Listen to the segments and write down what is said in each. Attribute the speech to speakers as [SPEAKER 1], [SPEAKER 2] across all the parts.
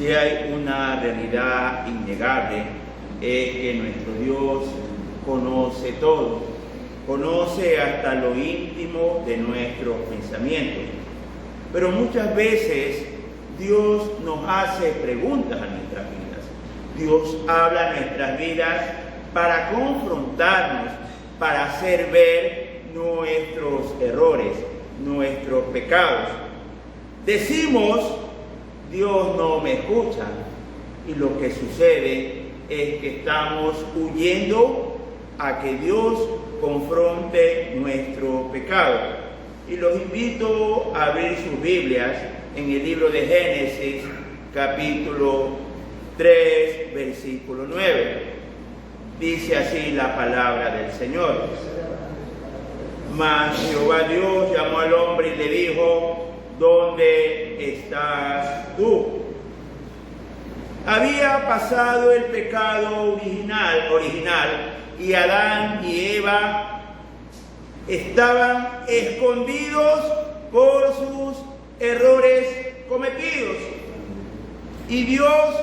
[SPEAKER 1] Si hay una realidad innegable, es que nuestro Dios conoce todo, conoce hasta lo íntimo de nuestros pensamientos. Pero muchas veces Dios nos hace preguntas a nuestras vidas. Dios habla a nuestras vidas para confrontarnos, para hacer ver nuestros errores, nuestros pecados. Decimos, Dios no me escucha, y lo que sucede es que estamos huyendo a que Dios confronte nuestro pecado. Y los invito a abrir sus Biblias en el libro de Génesis, capítulo 3, versículo 9. Dice así la palabra del Señor. Mas Jehová Dios llamó al hombre y le dijo: ¿dónde estás tú? Había pasado el pecado original y Adán y Eva estaban escondidos por sus errores cometidos. Y Dios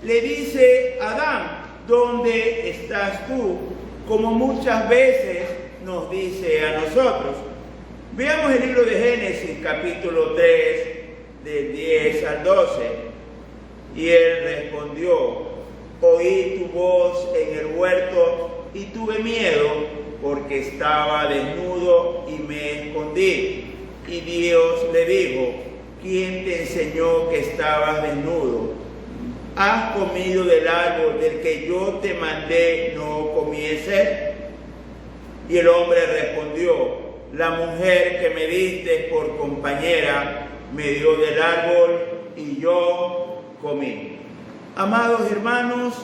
[SPEAKER 1] le dice a Adán: ¿dónde estás tú? Como muchas veces nos dice a nosotros. Veamos el libro de Génesis, capítulo 3, del 10 al 12. Y él respondió: oí tu voz en el huerto y tuve miedo, porque estaba desnudo y me escondí. Y Dios le dijo: ¿quién te enseñó que estabas desnudo? ¿Has comido del árbol del que yo te mandé no comieses? Y el hombre respondió: la mujer que me diste por compañera me dio del árbol y yo comí. Amados hermanos,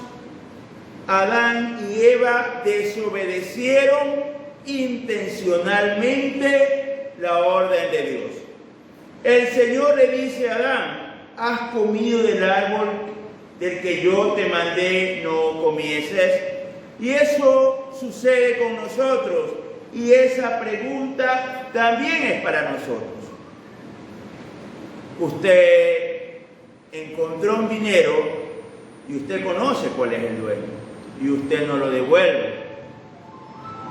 [SPEAKER 1] Adán y Eva desobedecieron intencionalmente la orden de Dios. El Señor le dice a Adán: ¿has comido del árbol del que yo te mandé no comieses? Y eso sucede con nosotros. Y esa pregunta también es para nosotros. Usted encontró un dinero y usted conoce cuál es el dueño y usted no lo devuelve.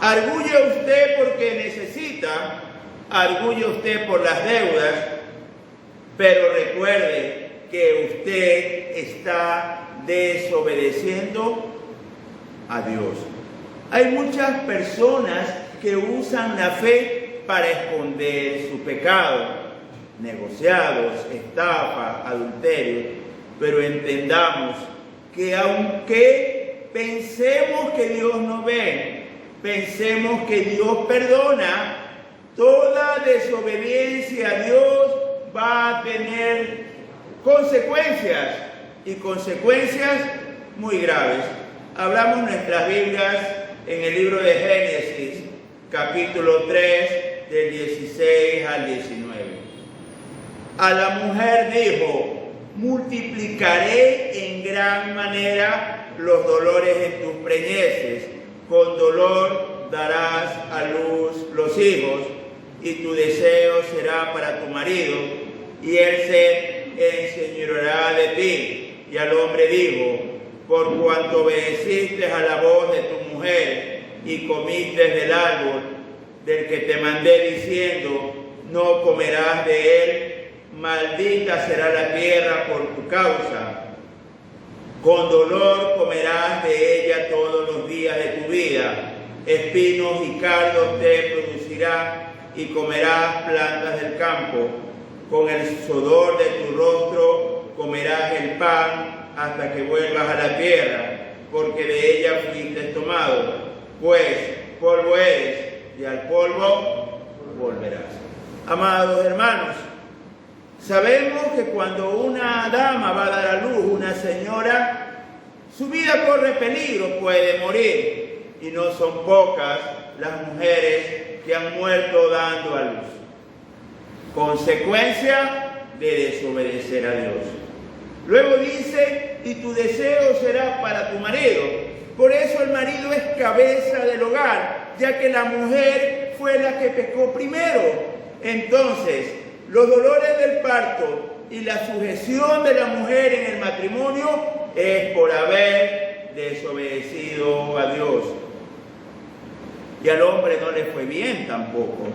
[SPEAKER 1] Arguye usted porque necesita, arguye usted por las deudas, pero recuerde que usted está desobedeciendo a Dios. Hay muchas personas que usan la fe para esconder su pecado, negociados, estafa, adulterio, pero entendamos que aunque pensemos que Dios no ve, pensemos que Dios perdona, toda desobediencia a Dios va a tener consecuencias, y consecuencias muy graves. Hablamos nuestras Biblias en el libro de Génesis, capítulo 3, del 16 al 19. A la mujer dijo: multiplicaré en gran manera los dolores en tus preñeces, con dolor darás a luz los hijos, y tu deseo será para tu marido, y él se enseñoreará de ti. Y al hombre dijo: por cuanto obedeciste a la voz de tu mujer y comiste del árbol del que te mandé diciendo: no comerás de él, maldita será la tierra por tu causa. Con dolor comerás de ella todos los días de tu vida. Espinos y cardos te producirá, y comerás plantas del campo. Con el sudor de tu rostro comerás el pan hasta que vuelvas a la tierra, porque de ella fuiste tomado. Pues polvo eres, y al polvo volverás. Amados hermanos, sabemos que cuando una dama va a dar a luz, una señora, su vida corre peligro, puede morir. Y no son pocas las mujeres que han muerto dando a luz. Consecuencia de desobedecer a Dios. Luego dice: y tu deseo será para tu marido. Por eso el marido es cabeza del hogar, ya que la mujer fue la que pecó primero. Entonces, los dolores del parto y la sujeción de la mujer en el matrimonio es por haber desobedecido a Dios. Y al hombre no le fue bien tampoco.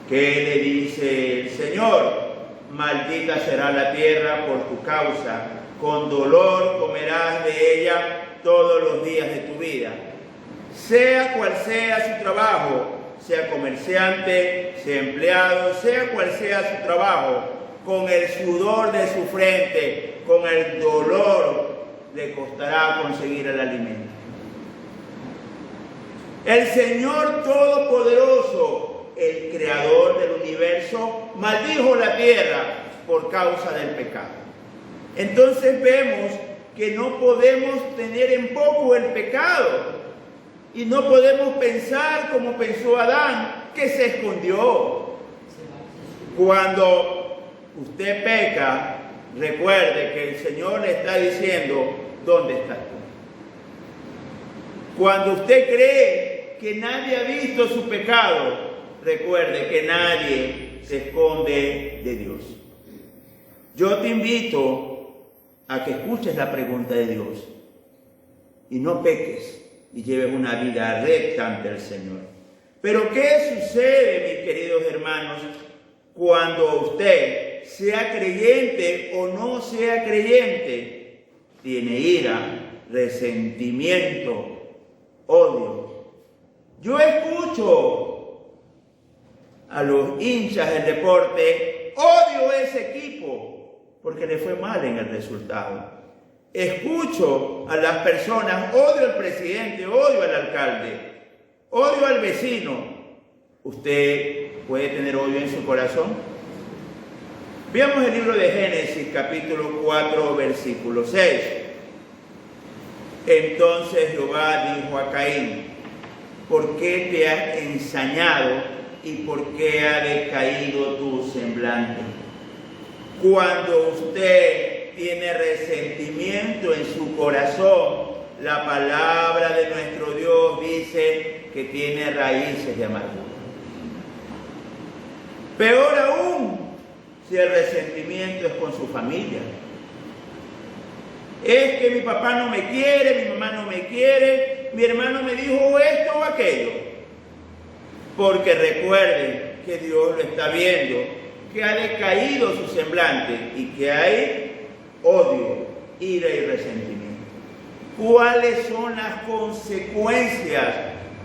[SPEAKER 1] Que le dice el Señor: maldita será la tierra por tu causa, con dolor comerás de ella todos los días de tu vida. Sea cual sea su trabajo, sea comerciante, sea empleado, sea cual sea su trabajo, con el sudor de su frente, con el dolor, le costará conseguir el alimento. El Señor Todopoderoso, el Creador del universo, maldijo la tierra por causa del pecado. Entonces vemos que no podemos tener en poco el pecado y no podemos pensar como pensó Adán, que se escondió. Cuando usted peca, recuerde que el Señor le está diciendo: ¿dónde estás tú? Cuando usted cree que nadie ha visto su pecado, recuerde que nadie se esconde de Dios. Yo te invito a que escuches la pregunta de Dios y no peques y lleves una vida recta ante el Señor. Pero ¿qué sucede, mis queridos hermanos, cuando usted, sea creyente o no sea creyente, tiene ira, resentimiento, odio? Yo escucho a los hinchas del deporte: odio ese equipo porque le fue mal en el resultado. Escucho a las personas: odio al presidente, odio al alcalde, odio al vecino. ¿Usted puede tener odio en su corazón? Veamos el libro de Génesis, capítulo 4, versículo 6. Entonces Jehová dijo a Caín: ¿por qué te has ensañado y por qué ha decaído tu semblante? Cuando usted tiene resentimiento en su corazón, la palabra de nuestro Dios dice que tiene raíces de amargura. Peor aún, si el resentimiento es con su familia. Es que mi papá no me quiere, mi mamá no me quiere, mi hermano me dijo esto o aquello. Porque recuerden que Dios lo está viendo, que ha decaído su semblante y que hay odio, ira y resentimiento. ¿Cuáles son las consecuencias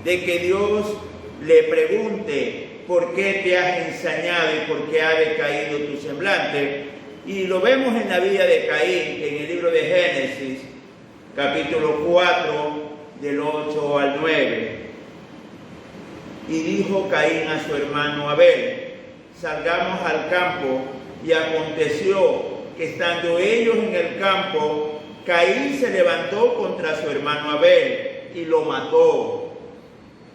[SPEAKER 1] de que Dios le pregunte: ¿por qué te has ensañado y por qué ha decaído tu semblante? Y lo vemos en la vida de Caín, en el libro de Génesis, capítulo 4, del 8 al 9. Y dijo Caín a su hermano Abel: salgamos al campo. Y aconteció que estando ellos en el campo, Caín se levantó contra su hermano Abel y lo mató.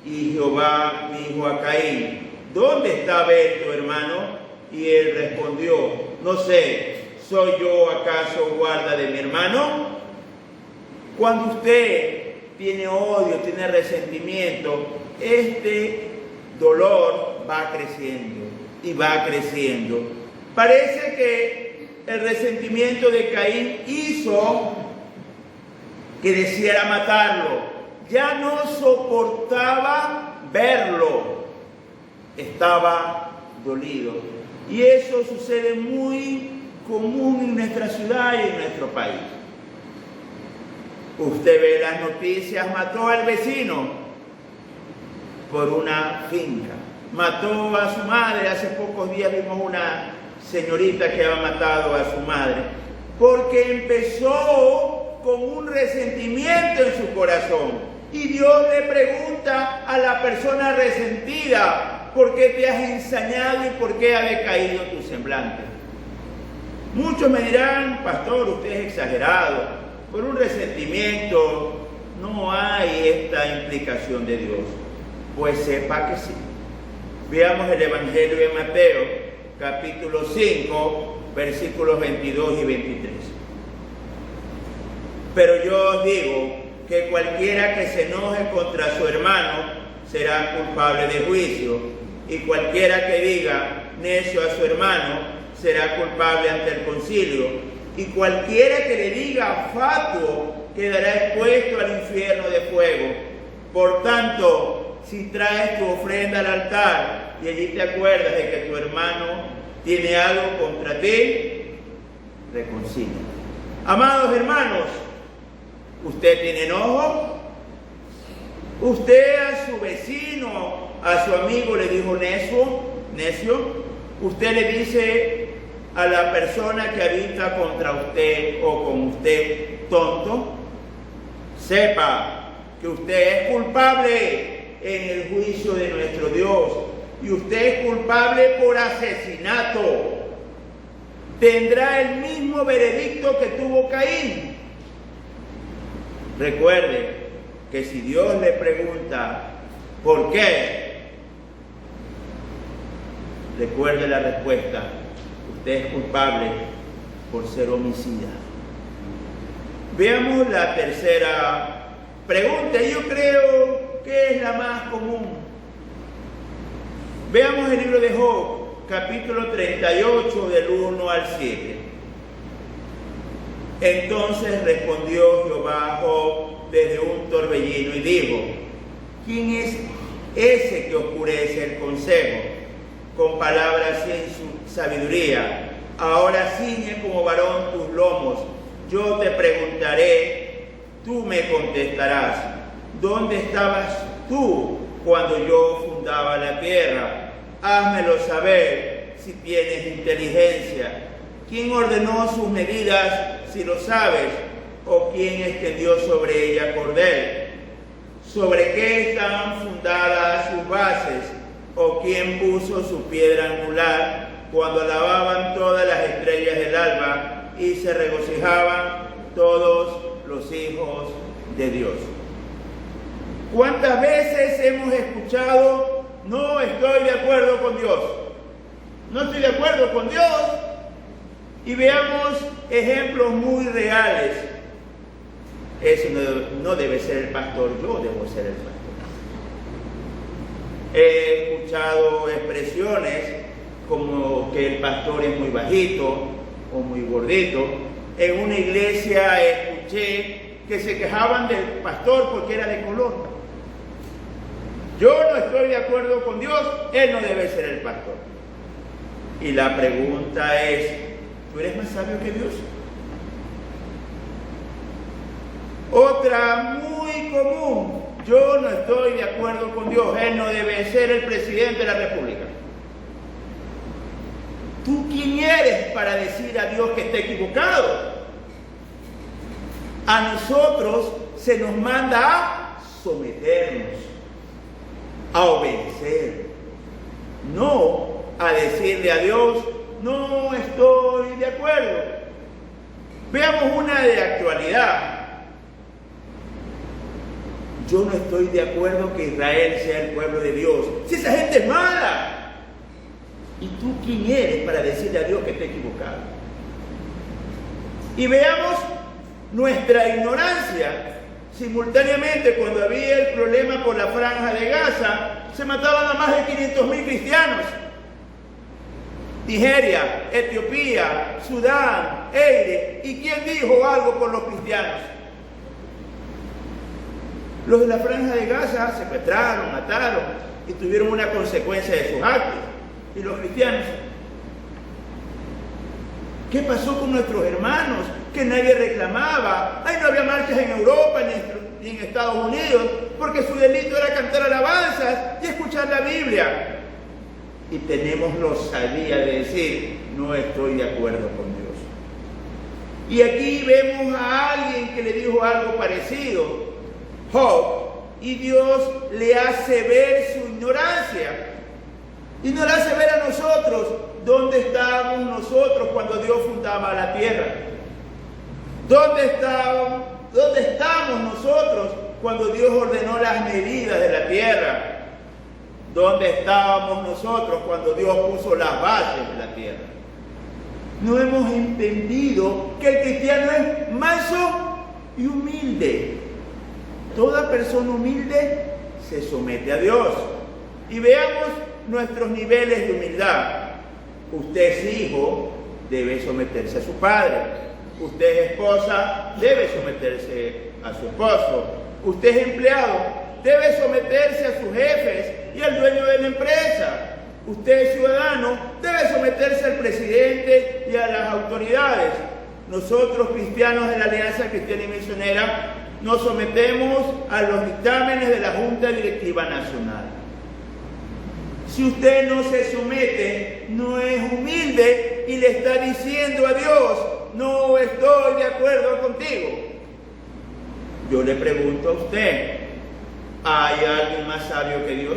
[SPEAKER 1] Y Jehová dijo a Caín: ¿dónde está Abel tu hermano? Y él respondió: no sé, ¿soy yo acaso guarda de mi hermano? Cuando usted tiene odio, tiene resentimiento, este dolor va creciendo y va creciendo. Parece que el resentimiento de Caín hizo que deseara matarlo. Ya no soportaba verlo. Estaba dolido. Y eso sucede muy común en nuestra ciudad y en nuestro país. Usted ve las noticias: mató al vecino por una finca. Mató a su madre. Hace pocos días vimos una señorita que había matado a su madre porque empezó con un resentimiento en su corazón. Y Dios le pregunta a la persona resentida: ¿por qué te has ensañado y por qué ha decaído tu semblante? Muchos me dirán: pastor, usted es exagerado. Por un resentimiento no hay esta implicación de Dios. Pues sepa que sí. Veamos el Evangelio de Mateo, capítulo 5, versículos 22 y 23. Pero yo os digo que cualquiera que se enoje contra su hermano será culpable de juicio, y cualquiera que diga: necio a su hermano, será culpable ante el concilio, y cualquiera que le diga fatuo quedará expuesto al infierno de fuego. Por tanto, si traes tu ofrenda al altar y allí te acuerdas de que tu hermano tiene algo contra ti, reconcilia. Amados hermanos, ¿usted tiene enojo? ¿Usted a su vecino, a su amigo le dijo necio? ¿Usted le dice a la persona que habita contra usted o con usted tonto? Sepa que usted es culpable en el juicio de nuestro Dios, y usted es culpable por asesinato. Tendrá el mismo veredicto que tuvo Caín. Recuerde que si Dios le pregunta ¿por qué?, recuerde la respuesta: usted es culpable por ser homicida. Veamos la tercera pregunta, y yo creo que es la más común. Veamos el libro de Job, capítulo 38, del 1 al 7. Entonces respondió Jehová a Job desde un torbellino y dijo: ¿quién es ese que oscurece el consejo con palabras sin sabiduría? Ahora ciñe como varón tus lomos. Yo te preguntaré, tú me contestarás. ¿Dónde estabas tú cuando yo fundaba la tierra? Házmelo saber si tienes inteligencia. ¿Quién ordenó sus medidas, si lo sabes? ¿O quién extendió sobre ella cordel? ¿Sobre qué están fundadas sus bases? ¿O quién puso su piedra angular cuando alababan todas las estrellas del alba y se regocijaban todos los hijos de Dios? ¿Cuántas veces hemos escuchado: no estoy de acuerdo con Dios? No estoy de acuerdo con Dios. Y veamos ejemplos muy reales. Ese no debe ser el pastor, yo debo ser el pastor. He escuchado expresiones como que el pastor es muy bajito o muy gordito. En una iglesia escuché que se quejaban del pastor porque era de color. Yo no estoy de acuerdo con Dios, él no debe ser el pastor. Y la pregunta es: ¿tú eres más sabio que Dios? Otra muy común: yo no estoy de acuerdo con Dios, él no debe ser el presidente de la República. ¿Tú quién eres para decir a Dios que está equivocado? A nosotros se nos manda a someternos, a obedecer, no a decirle a Dios: no estoy de acuerdo. Veamos una de actualidad. Yo no estoy de acuerdo que Israel sea el pueblo de Dios. Si esa gente es mala. ¿Y tú quién eres para decirle a Dios que está equivocado? Y veamos nuestra ignorancia. Simultáneamente, cuando había el problema por la franja de Gaza, se mataban a más de 500.000 cristianos. Nigeria, Etiopía, Sudán, Eire. ¿Y quién dijo algo por los cristianos? Los de la franja de Gaza secuestraron, mataron y tuvieron una consecuencia de sus actos. ¿Y los cristianos? ¿Qué pasó con nuestros hermanos? Que nadie reclamaba. Ay, no había marchas en Europa ni en Estados Unidos, porque su delito era cantar alabanzas y escuchar la Biblia. Y tenemos la osadía de decir: no estoy de acuerdo con Dios. Y aquí vemos a alguien que le dijo algo parecido, Job, y Dios le hace ver su ignorancia. Y nos hace ver a nosotros dónde estábamos nosotros cuando Dios fundaba la tierra. ¿Dónde estamos nosotros cuando Dios ordenó las medidas de la tierra? ¿Dónde estábamos nosotros cuando Dios puso las bases de la tierra? No hemos entendido que el cristiano es manso y humilde. Toda persona humilde se somete a Dios. Y veamos nuestros niveles de humildad. Usted es hijo, debe someterse a su padre. Usted es esposa, debe someterse a su esposo. Usted es empleado, debe someterse a sus jefes y al dueño de la empresa. Usted es ciudadano, debe someterse al presidente y a las autoridades. Nosotros, cristianos de la Alianza Cristiana y Misionera, nos sometemos a los dictámenes de la Junta Directiva Nacional. Si usted no se somete, no es humilde y le está diciendo a Dios: no estoy de acuerdo contigo. Yo le pregunto a usted, ¿hay alguien más sabio que Dios?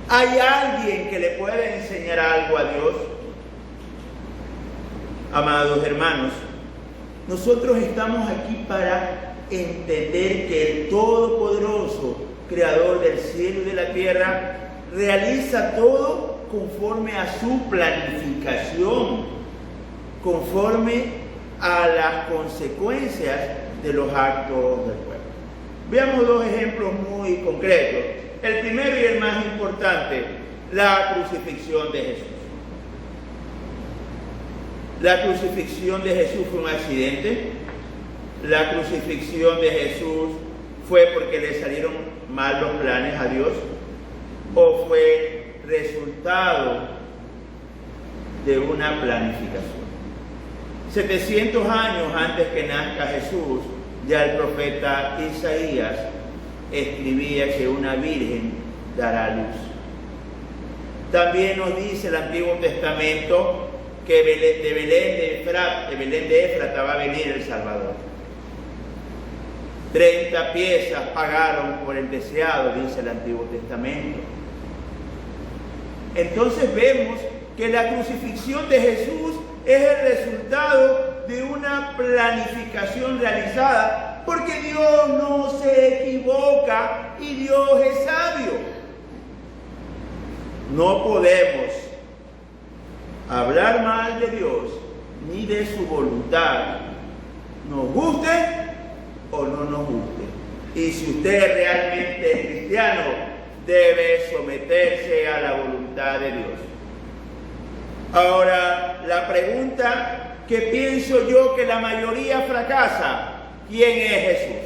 [SPEAKER 1] ¿Hay alguien que le pueda enseñar algo a Dios? Amados hermanos, nosotros estamos aquí para entender que el Todopoderoso, Creador del cielo y de la tierra, realiza todo conforme a su planificación, conforme a las consecuencias de los actos del pueblo. Veamos dos ejemplos muy concretos. El primero y el más importante, la crucifixión de Jesús. La crucifixión de Jesús fue un accidente. La crucifixión de Jesús fue porque le salieron mal los planes a Dios, o fue resultado de una planificación. 700 años antes que nazca Jesús, ya el profeta Isaías escribía que una virgen dará luz. También nos dice el Antiguo Testamento que de Belén de Éfrata va a venir el Salvador. 30 piezas pagaron por el deseado, dice el Antiguo Testamento. Entonces vemos que la crucifixión de Jesús es el resultado de una planificación realizada, porque Dios no se equivoca y Dios es sabio. No podemos hablar mal de Dios ni de su voluntad, nos guste o no nos guste. Y si usted realmente es cristiano, debe someterse a la voluntad de Dios. Ahora, la pregunta que pienso yo que la mayoría fracasa: ¿quién es Jesús?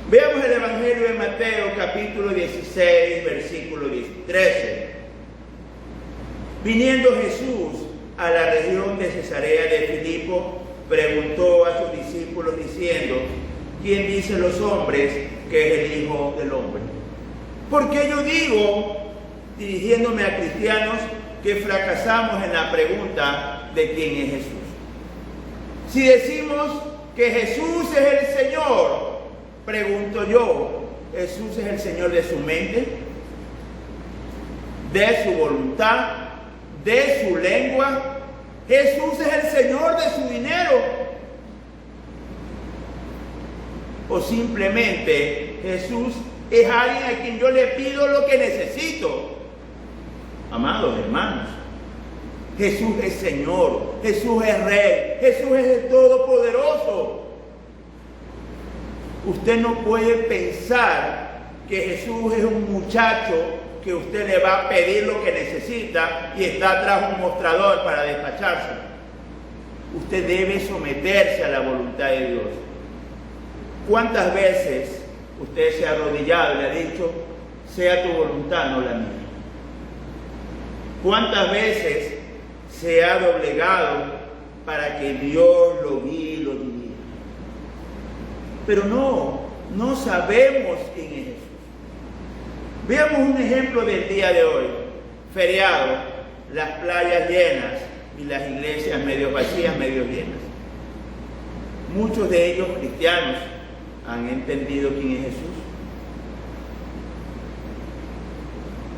[SPEAKER 1] Veamos el Evangelio de Mateo, capítulo 16, versículo 13. Viniendo Jesús a la región de Cesarea de Filipo, preguntó a sus discípulos diciendo: ¿quién dicen los hombres que es el Hijo del Hombre? Porque yo digo, dirigiéndome a cristianos, que fracasamos en la pregunta de quién es Jesús. Si decimos que Jesús es el Señor, pregunto yo, ¿Jesús es el Señor de su mente, de su voluntad, de su lengua? ¿Jesús es el Señor de su dinero? ¿O simplemente Jesús es alguien a quien yo le pido lo que necesito? Amados hermanos, Jesús es Señor, Jesús es Rey, Jesús es el Todopoderoso. Usted no puede pensar que Jesús es un muchacho que usted le va a pedir lo que necesita y está tras un mostrador para despacharse. Usted debe someterse a la voluntad de Dios. ¿Cuántas veces usted se ha arrodillado y le ha dicho: sea tu voluntad, no la mía? ¿Cuántas veces se ha doblegado para que Dios lo guíe y lo dirija? Pero no sabemos quién es Jesús. Veamos un ejemplo del día de hoy. Feriado, las playas llenas y las iglesias medio vacías, medio llenas. Muchos de ellos cristianos han entendido quién es Jesús.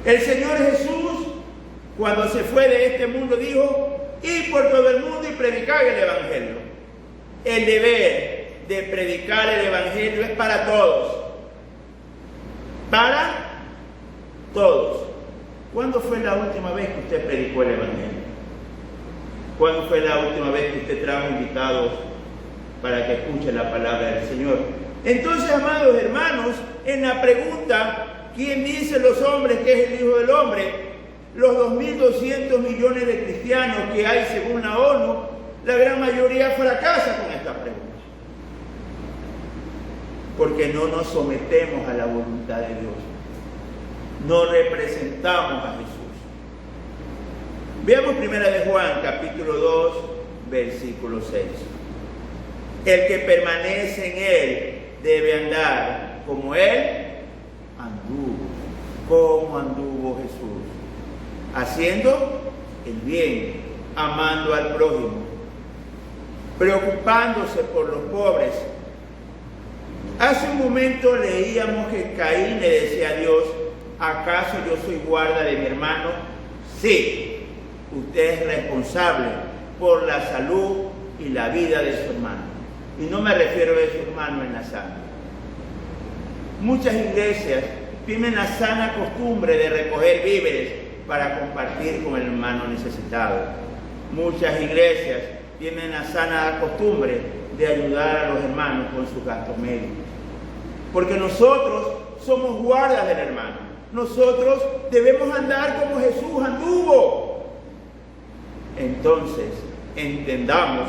[SPEAKER 1] El Señor Jesús, cuando se fue de este mundo, dijo: id por todo el mundo y predicad el Evangelio. El deber de predicar el Evangelio es para todos. Para todos. ¿Cuándo fue la última vez que usted predicó el Evangelio? ¿Cuándo fue la última vez que usted trajo invitados para que escuchen la palabra del Señor? Entonces, amados hermanos, en la pregunta: ¿quién dice los hombres que es el Hijo del Hombre?, Los 2.200 millones de cristianos que hay según la ONU, la gran mayoría fracasa con esta pregunta. Porque no nos sometemos a la voluntad de Dios. No representamos a Jesús. Veamos 1 de Juan, capítulo 2, versículo 6. El que permanece en Él debe andar como Él anduvo. Como anduvo Jesús. Haciendo el bien, amando al prójimo, preocupándose por los pobres. Hace un momento leíamos que Caín le decía a Dios: ¿acaso yo soy guarda de mi hermano? Sí, usted es responsable por la salud y la vida de su hermano. Y no me refiero a su hermano en la sangre. Muchas iglesias tienen la sana costumbre de recoger víveres para compartir con el hermano necesitado. Muchas iglesias tienen la sana costumbre de ayudar a los hermanos con sus gastos médicos. Porque nosotros somos guardas del hermano. Nosotros debemos andar como Jesús anduvo. Entonces, entendamos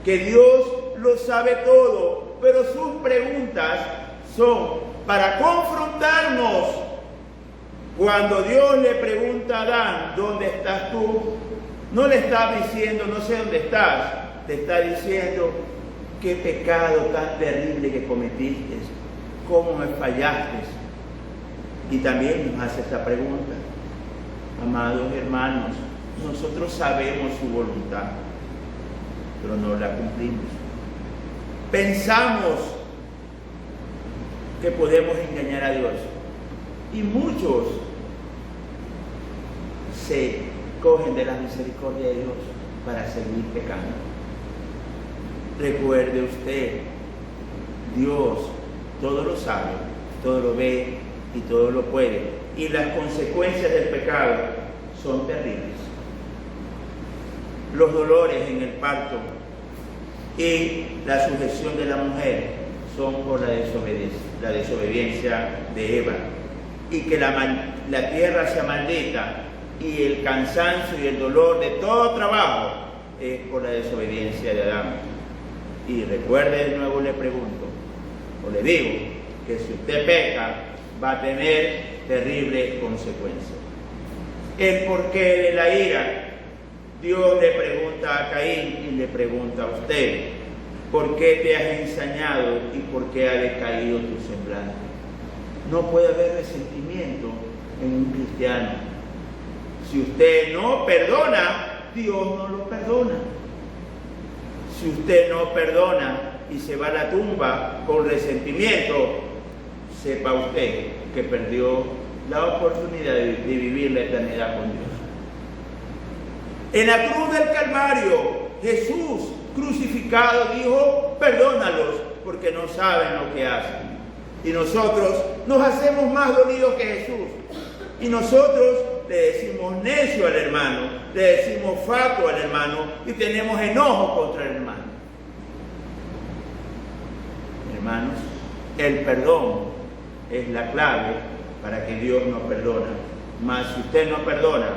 [SPEAKER 1] que Dios lo sabe todo, pero sus preguntas son para confrontarnos. Cuando Dios le pregunta a Adán: ¿dónde estás tú?, no le está diciendo: no sé dónde estás. Le está diciendo: qué pecado tan terrible que cometiste, cómo me fallaste. Y también nos hace esta pregunta: amados hermanos, nosotros sabemos su voluntad, pero no la cumplimos. Pensamos que podemos engañar a Dios, y muchos se cogen de la misericordia de Dios para seguir pecando. Recuerde usted, Dios todo lo sabe, todo lo ve y todo lo puede, y las consecuencias del pecado son terribles. Los dolores en el parto y la sujeción de la mujer son por la desobediencia de Eva, y que la tierra sea maldita y el cansancio y el dolor de todo trabajo es por la desobediencia de Adán. Y recuerde, de nuevo le pregunto, o le digo, que si usted peca va a tener terribles consecuencias. El porqué de la ira, Dios le pregunta a Caín y le pregunta a usted: ¿por qué te has ensañado y por qué ha decaído tu semblante? No puede haber resentimiento en un cristiano. Si usted no perdona, Dios no lo perdona. Si usted no perdona y se va a la tumba con resentimiento, sepa usted que perdió la oportunidad de vivir la eternidad con Dios. En la cruz del Calvario, Jesús crucificado dijo: perdónalos porque no saben lo que hacen. Y nosotros nos hacemos más dolidos que Jesús. Y nosotros le decimos necio al hermano, le decimos fatuo al hermano y tenemos enojo contra el hermano. Hermanos, el perdón es la clave para que Dios nos perdone. Mas si usted no perdona,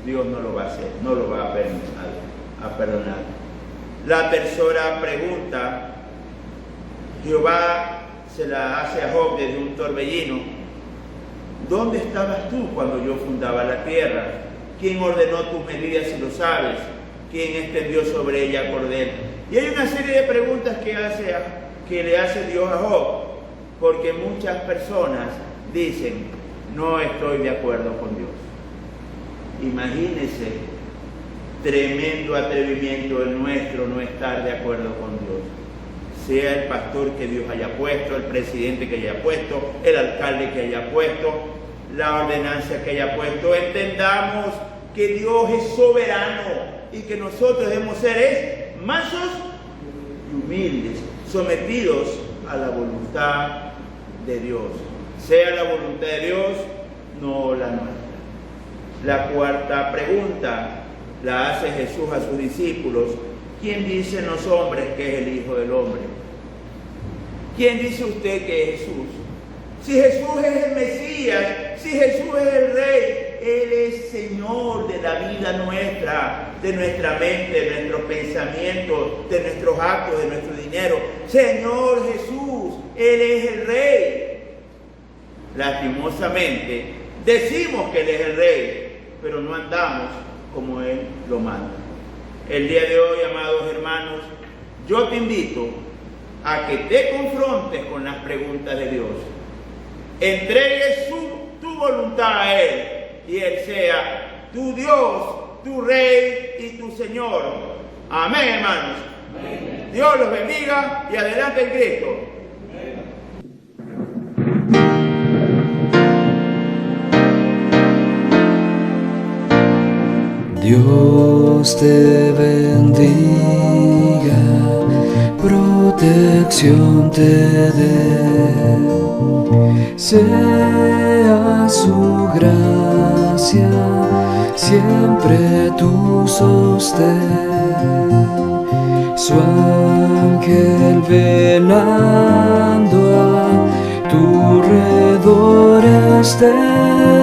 [SPEAKER 1] Dios no lo va a hacer, no lo va a perdonar. La tercera pregunta, Jehová se la hace a Job desde un torbellino: ¿dónde estabas tú cuando yo fundaba la tierra? ¿Quién ordenó tus medidas si lo sabes? ¿Quién extendió sobre ella cordel? Y hay una serie de preguntas que le hace Dios a Job, porque muchas personas dicen: no estoy de acuerdo con Dios. Imagínese, tremendo atrevimiento el nuestro no estar de acuerdo con Dios. Sea el pastor que Dios haya puesto, el presidente que haya puesto, el alcalde que haya puesto, la ordenanza que haya puesto. Entendamos que Dios es soberano y que nosotros debemos ser mansos y humildes, sometidos a la voluntad de Dios. Sea la voluntad de Dios, no la nuestra. La cuarta pregunta la hace Jesús a sus discípulos: ¿quién dicen los hombres que es el Hijo del Hombre? ¿Quién dice usted que es Jesús? Si Jesús es el Mesías, si Jesús es el Rey, Él es Señor de la vida nuestra, de nuestra mente, de nuestros pensamientos, de nuestros actos, de nuestro dinero. Señor Jesús, Él es el Rey. Lastimosamente, decimos que Él es el Rey, pero no andamos como Él lo manda. El día de hoy, amados hermanos, yo te invito a que te confrontes con las preguntas de Dios. Entregues tu voluntad a Él y Él sea tu Dios, tu Rey y tu Señor. Amén, hermanos. Amén. Dios los bendiga y adelante en Cristo.
[SPEAKER 2] Dios te bendiga, protección te dé, sea su gracia siempre tu sostén, su ángel velando a tu redor esté.